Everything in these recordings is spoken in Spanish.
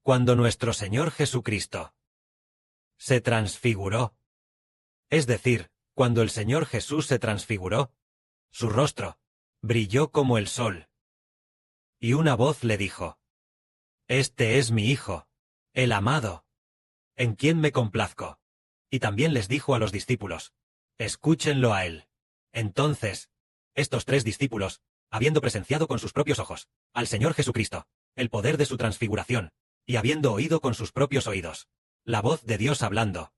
Cuando nuestro Señor Jesucristo se transfiguró. Es decir, cuando el Señor Jesús se transfiguró, su rostro brilló como el sol. Y una voz le dijo: Este es mi Hijo, el amado, en quien me complazco. Y también les dijo a los discípulos: Escúchenlo a él. Entonces, estos 3 discípulos, habiendo presenciado con sus propios ojos al Señor Jesucristo, el poder de su transfiguración, y habiendo oído con sus propios oídos la voz de Dios hablando.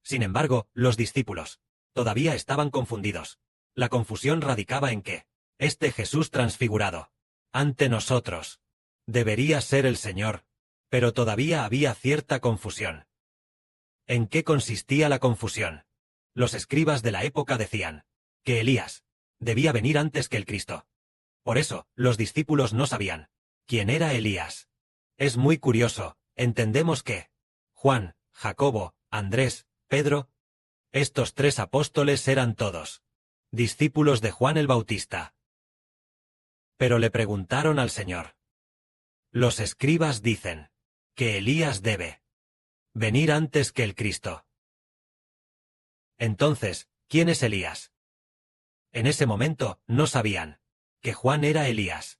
Sin embargo, los discípulos todavía estaban confundidos. La confusión radicaba en que este Jesús transfigurado ante nosotros debería ser el Señor, pero todavía había cierta confusión. ¿En qué consistía la confusión? Los escribas de la época decían que Elías debía venir antes que el Cristo. Por eso, los discípulos no sabían quién era Elías. Es muy curioso, entendemos que Juan, Jacobo, Andrés, Pedro, estos 3 apóstoles eran todos discípulos de Juan el Bautista. Pero le preguntaron al Señor. Los escribas dicen que Elías debe venir antes que el Cristo. Entonces, ¿quién es Elías? En ese momento, no sabían que Juan era Elías.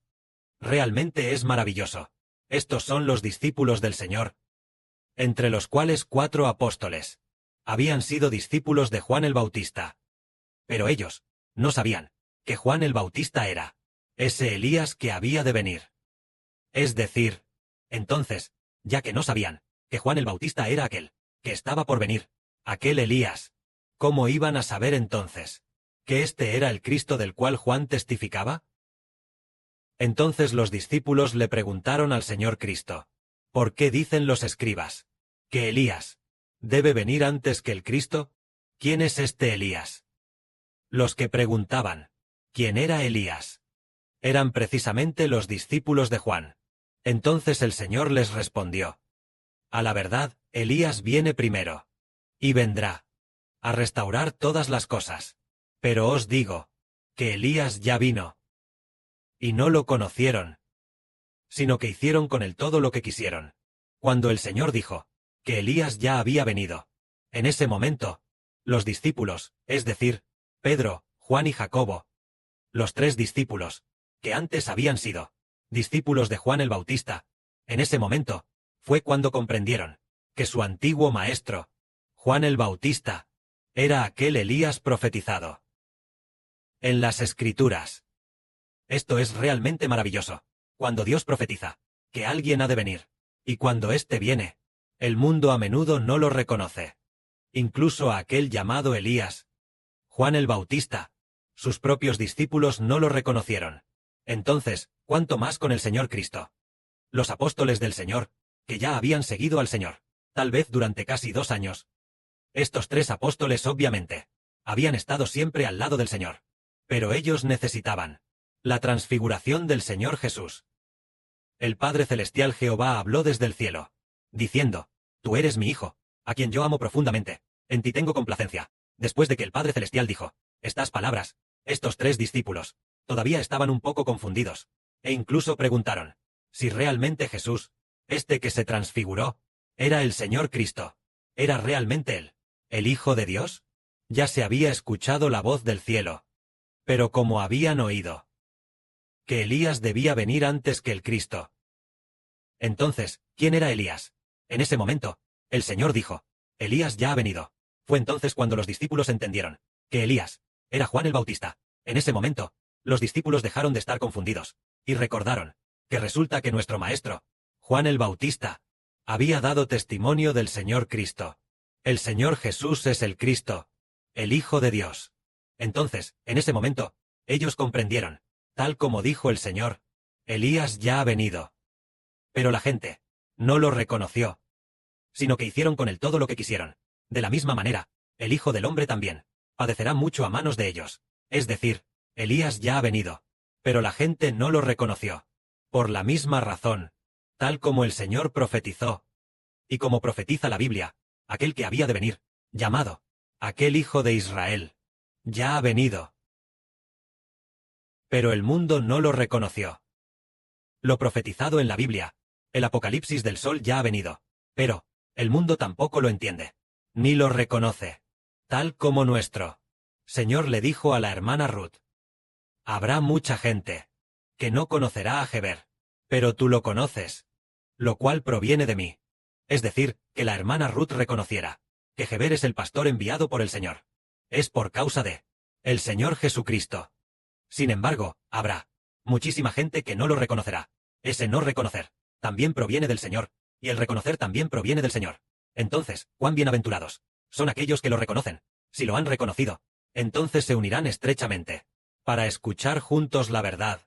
Realmente es maravilloso. Estos son los discípulos del Señor, entre los cuales 4 apóstoles habían sido discípulos de Juan el Bautista. Pero ellos no sabían que Juan el Bautista era ese Elías que había de venir. Es decir, entonces, ya que no sabían que Juan el Bautista era aquel que estaba por venir, aquel Elías, ¿cómo iban a saber entonces que este era el Cristo del cual Juan testificaba? Entonces los discípulos le preguntaron al Señor Cristo: ¿Por qué dicen los escribas que Elías debe venir antes que el Cristo? ¿Quién es este Elías? Los que preguntaban ¿quién era Elías? Eran precisamente los discípulos de Juan. Entonces el Señor les respondió: A la verdad, Elías viene primero, y vendrá a restaurar todas las cosas. Pero os digo que Elías ya vino, y no lo conocieron, sino que hicieron con él todo lo que quisieron. Cuando el Señor dijo que Elías ya había venido, en ese momento, los discípulos, es decir, Pedro, Juan y Jacobo, los 3 discípulos, que antes habían sido discípulos de Juan el Bautista, en ese momento, fue cuando comprendieron que su antiguo maestro, Juan el Bautista, era aquel Elías profetizado en las Escrituras. Esto es realmente maravilloso. Cuando Dios profetiza que alguien ha de venir, y cuando éste viene, el mundo a menudo no lo reconoce. Incluso a aquel llamado Elías, Juan el Bautista, sus propios discípulos no lo reconocieron. Entonces, ¿cuánto más con el Señor Cristo? Los apóstoles del Señor, que ya habían seguido al Señor, tal vez durante casi 2 años. Estos 3 apóstoles obviamente habían estado siempre al lado del Señor. Pero ellos necesitaban la transfiguración del Señor Jesús. El Padre Celestial Jehová habló desde el cielo, diciendo: Tú eres mi Hijo, a quien yo amo profundamente, en ti tengo complacencia. Después de que el Padre Celestial dijo estas palabras, estos 3 discípulos todavía estaban un poco confundidos, e incluso preguntaron si realmente Jesús, este que se transfiguró, era el Señor Cristo. ¿Era realmente Él, el Hijo de Dios? Ya se había escuchado la voz del cielo. Pero como habían oído que Elías debía venir antes que el Cristo. Entonces, ¿quién era Elías? En ese momento, el Señor dijo: Elías ya ha venido. Fue entonces cuando los discípulos entendieron que Elías era Juan el Bautista. En ese momento, los discípulos dejaron de estar confundidos, y recordaron que resulta que nuestro maestro, Juan el Bautista, había dado testimonio del Señor Cristo. El Señor Jesús es el Cristo, el Hijo de Dios. Entonces, en ese momento, ellos comprendieron, tal como dijo el Señor: Elías ya ha venido. Pero la gente no lo reconoció, sino que hicieron con él todo lo que quisieron. De la misma manera, el Hijo del Hombre también padecerá mucho a manos de ellos. Es decir, Elías ya ha venido, pero la gente no lo reconoció. Por la misma razón, tal como el Señor profetizó, y como profetiza la Biblia, aquel que había de venir, llamado aquel Hijo de Israel, ya ha venido. Pero el mundo no lo reconoció. Lo profetizado en la Biblia El apocalipsis del sol ya ha venido. Pero, el mundo tampoco lo entiende. Ni lo reconoce. Tal como nuestro Señor le dijo a la hermana Ruth. Habrá mucha gente que no conocerá a Heber. Pero tú lo conoces. Lo cual proviene de mí. Es decir, que la hermana Ruth reconociera que Heber es el pastor enviado por el Señor. Es por causa de el Señor Jesucristo. Sin embargo, habrá muchísima gente que no lo reconocerá. Ese no reconocer también proviene del Señor, y el reconocer también proviene del Señor. Entonces, cuán bienaventurados son aquellos que lo reconocen. Si lo han reconocido, entonces se unirán estrechamente para escuchar juntos la verdad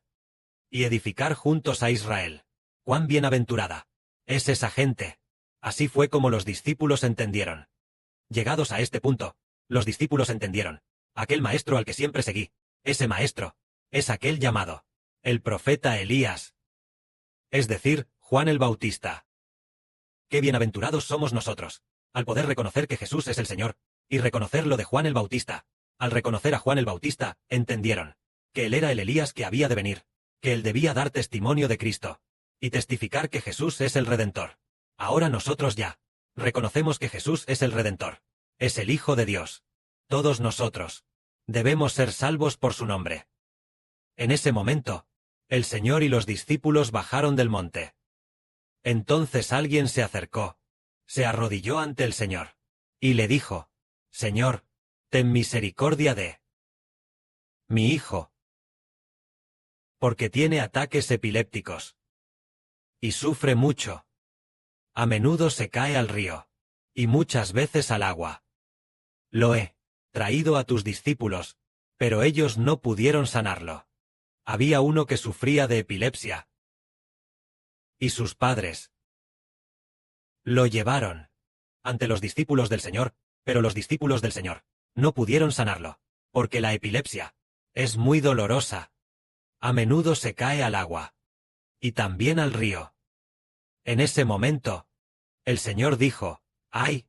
y edificar juntos a Israel. Cuán bienaventurada es esa gente. Así fue como los discípulos entendieron. Llegados a este punto, los discípulos entendieron. Aquel maestro al que siempre seguí, ese maestro, es aquel llamado el profeta Elías. Es decir, Juan el Bautista. Qué bienaventurados somos nosotros, al poder reconocer que Jesús es el Señor, y reconocer lo de Juan el Bautista. Al reconocer a Juan el Bautista, entendieron que él era el Elías que había de venir, que él debía dar testimonio de Cristo, y testificar que Jesús es el Redentor. Ahora nosotros ya reconocemos que Jesús es el Redentor, es el Hijo de Dios. Todos nosotros debemos ser salvos por su nombre. En ese momento, el Señor y los discípulos bajaron del monte. Entonces alguien se acercó, se arrodilló ante el Señor, y le dijo, Señor, ten misericordia de mi hijo, porque tiene ataques epilépticos y sufre mucho. A menudo se cae al río, y muchas veces al agua. Lo he traído a tus discípulos, pero ellos no pudieron sanarlo. Había uno que sufría de epilepsia, y sus padres lo llevaron ante los discípulos del Señor, pero los discípulos del Señor no pudieron sanarlo, porque la epilepsia es muy dolorosa. A menudo se cae al agua, y también al río. En ese momento, el Señor dijo, ¡ay!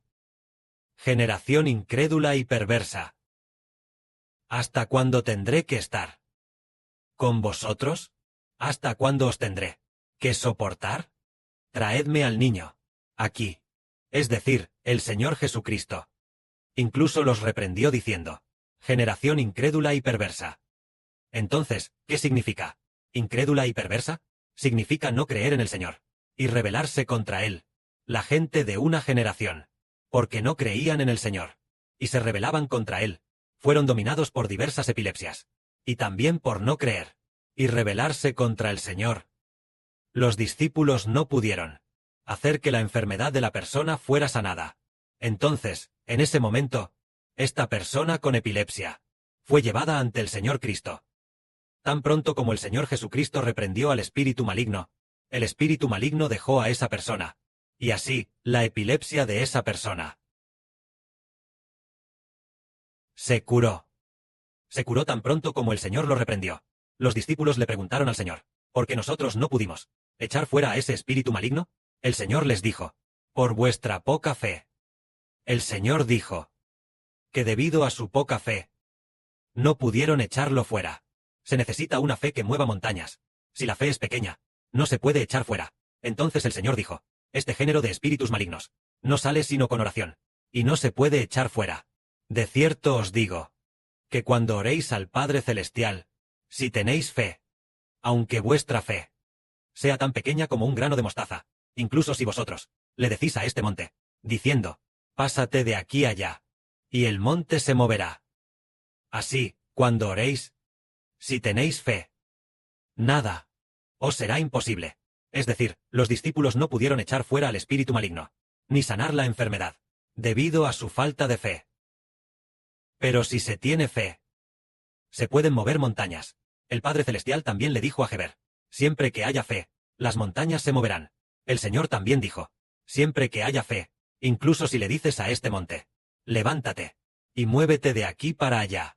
Generación incrédula y perversa. ¿Hasta cuándo tendré que estar con vosotros? ¿Hasta cuándo os tendré que soportar? Traedme al niño aquí. Es decir, el Señor Jesucristo. Incluso los reprendió diciendo, generación incrédula y perversa. Entonces, ¿qué significa? ¿Incrédula y perversa? Significa no creer en el Señor y rebelarse contra Él. La gente de una generación, porque no creían en el Señor y se rebelaban contra Él, fueron dominados por diversas epilepsias, y también por no creer y rebelarse contra el Señor. Los discípulos no pudieron hacer que la enfermedad de la persona fuera sanada. Entonces, en ese momento, esta persona con epilepsia fue llevada ante el Señor Cristo. Tan pronto como el Señor Jesucristo reprendió al espíritu maligno, el espíritu maligno dejó a esa persona, y así, la epilepsia de esa persona se curó. Se curó tan pronto como el Señor lo reprendió. Los discípulos le preguntaron al Señor, ¿por qué nosotros no pudimos echar fuera a ese espíritu maligno? El Señor les dijo, por vuestra poca fe. El Señor dijo que debido a su poca fe, no pudieron echarlo fuera. Se necesita una fe que mueva montañas. Si la fe es pequeña, no se puede echar fuera. Entonces el Señor dijo, este género de espíritus malignos no sale sino con oración, y no se puede echar fuera. De cierto os digo, que cuando oréis al Padre Celestial, si tenéis fe, aunque vuestra fe sea tan pequeña como un grano de mostaza, incluso si vosotros le decís a este monte, diciendo, pásate de aquí allá, y el monte se moverá. Así, cuando oréis, si tenéis fe, nada os será imposible. Es decir, los discípulos no pudieron echar fuera al espíritu maligno, ni sanar la enfermedad, debido a su falta de fe. Pero si se tiene fe, se pueden mover montañas. El Padre Celestial también le dijo a Heber, siempre que haya fe, las montañas se moverán. El Señor también dijo, siempre que haya fe, incluso si le dices a este monte, levántate, y muévete de aquí para allá,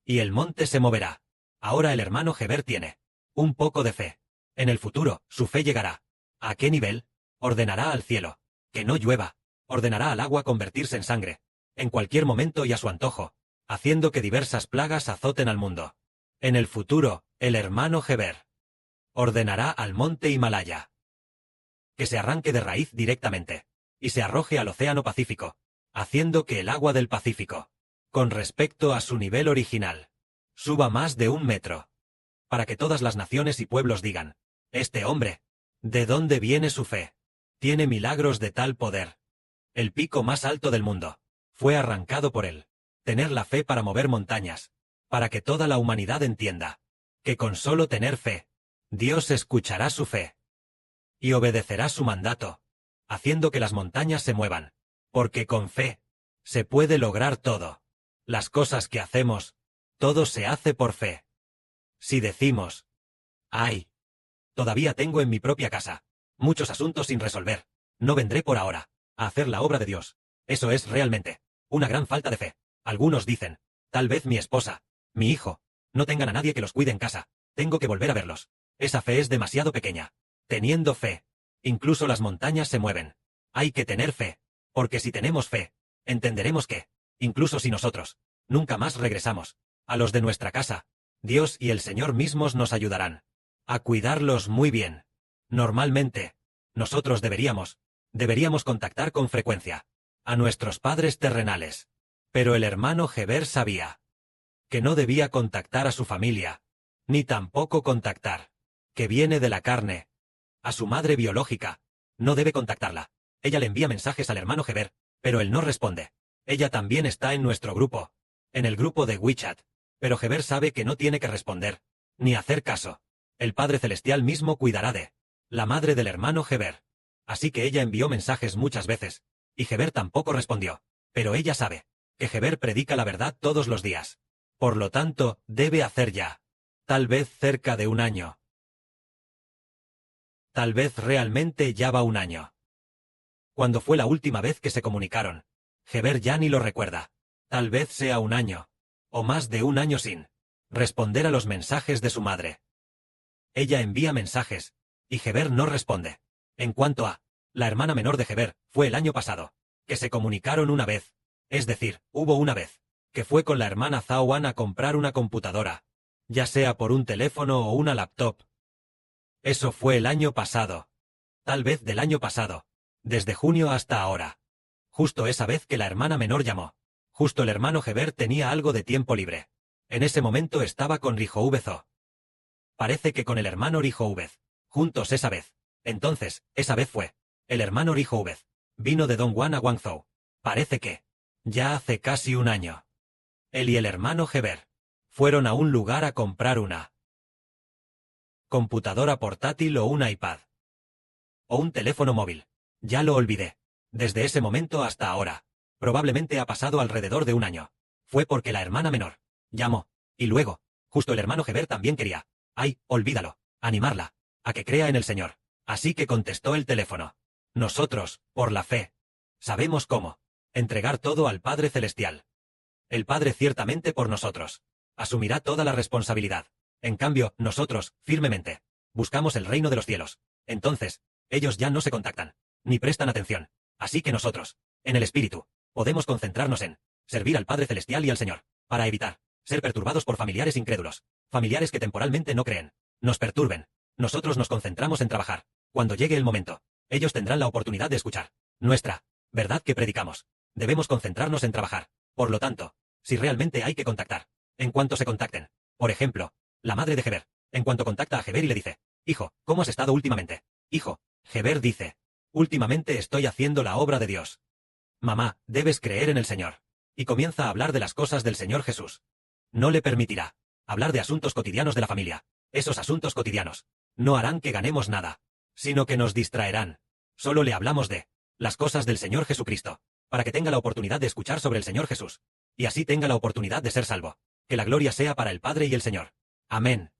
y el monte se moverá. Ahora el hermano Heber tiene un poco de fe. En el futuro, su fe llegará. ¿A qué nivel? Ordenará al cielo que no llueva, ordenará al agua convertirse en sangre, en cualquier momento y a su antojo, haciendo que diversas plagas azoten al mundo. En el futuro, el hermano Heber ordenará al monte Himalaya que se arranque de raíz directamente, y se arroje al Océano Pacífico, haciendo que el agua del Pacífico, con respecto a su nivel original, suba más de 1 metro, para que todas las naciones y pueblos digan, este hombre, ¿de dónde viene su fe? Tiene milagros de tal poder. El pico más alto del mundo fue arrancado por él. Tener la fe para mover montañas, para que toda la humanidad entienda que con solo tener fe, Dios escuchará su fe y obedecerá su mandato, haciendo que las montañas se muevan, porque con fe se puede lograr todo. Las cosas que hacemos, todo se hace por fe. Si decimos, ay, todavía tengo en mi propia casa muchos asuntos sin resolver, no vendré por ahora a hacer la obra de Dios. Eso es realmente una gran falta de fe. Algunos dicen, tal vez mi esposa, mi hijo, no tengan a nadie que los cuide en casa, tengo que volver a verlos. Esa fe es demasiado pequeña. Teniendo fe, incluso las montañas se mueven. Hay que tener fe, porque si tenemos fe, entenderemos que, incluso si nosotros nunca más regresamos a los de nuestra casa, Dios y el Señor mismos nos ayudarán a cuidarlos muy bien. Normalmente, nosotros deberíamos contactar con frecuencia a nuestros padres terrenales. Pero el hermano Heber sabía que no debía contactar a su familia, ni tampoco contactar, que viene de la carne, a su madre biológica. No debe contactarla. Ella le envía mensajes al hermano Heber, pero él no responde. Ella también está en nuestro grupo, en el grupo de WeChat, pero Heber sabe que no tiene que responder, ni hacer caso. El Padre Celestial mismo cuidará de la madre del hermano Heber. Así que ella envió mensajes muchas veces, y Heber tampoco respondió, pero ella sabe que Heber predica la verdad todos los días. Por lo tanto, debe hacer ya, tal vez cerca de 1 año. Tal vez realmente ya va 1 año. ¿Cuándo fue la última vez que se comunicaron? Heber ya ni lo recuerda. Tal vez sea 1 año, o más de 1 año sin responder a los mensajes de su madre. Ella envía mensajes, y Heber no responde. En cuanto a la hermana menor de Heber, fue el año pasado, que se comunicaron una vez. Es decir, hubo una vez, que fue con la hermana Zawan a comprar una computadora, ya sea por un teléfono o una laptop. Eso fue el año pasado. Tal vez del año pasado, desde junio hasta ahora. Justo esa vez que la hermana menor llamó. Justo el hermano Heber tenía algo de tiempo libre. En ese momento estaba con Rijoubez. Parece que con el hermano Rijoubez. Juntos esa vez. Entonces, esa vez fue. El hermano Rijoubez vino de Dongguan a Guangzhou. Parece que ya hace casi 1 año. Él y el hermano Heber fueron a un lugar a comprar una computadora portátil o un iPad. O un teléfono móvil. Ya lo olvidé. Desde ese momento hasta ahora. Probablemente ha pasado alrededor de 1 año. Fue porque la hermana menor llamó. Y luego, justo el hermano Heber también quería. Ay, olvídalo. Animarla a que crea en el Señor. Así que contestó el teléfono. Nosotros, por la fe, sabemos cómo entregar todo al Padre Celestial. El Padre ciertamente por nosotros asumirá toda la responsabilidad. En cambio, nosotros, firmemente, buscamos el reino de los cielos. Entonces, ellos ya no se contactan, ni prestan atención. Así que nosotros, en el Espíritu, podemos concentrarnos en servir al Padre Celestial y al Señor, para evitar ser perturbados por familiares incrédulos, familiares que temporalmente no creen, nos perturben. Nosotros nos concentramos en trabajar. Cuando llegue el momento, ellos tendrán la oportunidad de escuchar nuestra verdad que predicamos. Debemos concentrarnos en trabajar. Por lo tanto, si realmente hay que contactar, en cuanto se contacten, por ejemplo, la madre de Heber, en cuanto contacta a Heber y le dice, hijo, ¿cómo has estado últimamente? Hijo, Heber dice, últimamente estoy haciendo la obra de Dios. Mamá, debes creer en el Señor. Y comienza a hablar de las cosas del Señor Jesús. No le permitirá hablar de asuntos cotidianos de la familia. Esos asuntos cotidianos no harán que ganemos nada, sino que nos distraerán. Solo le hablamos de las cosas del Señor Jesucristo, para que tenga la oportunidad de escuchar sobre el Señor Jesús, y así tenga la oportunidad de ser salvo. Que la gloria sea para el Padre y el Señor. Amén.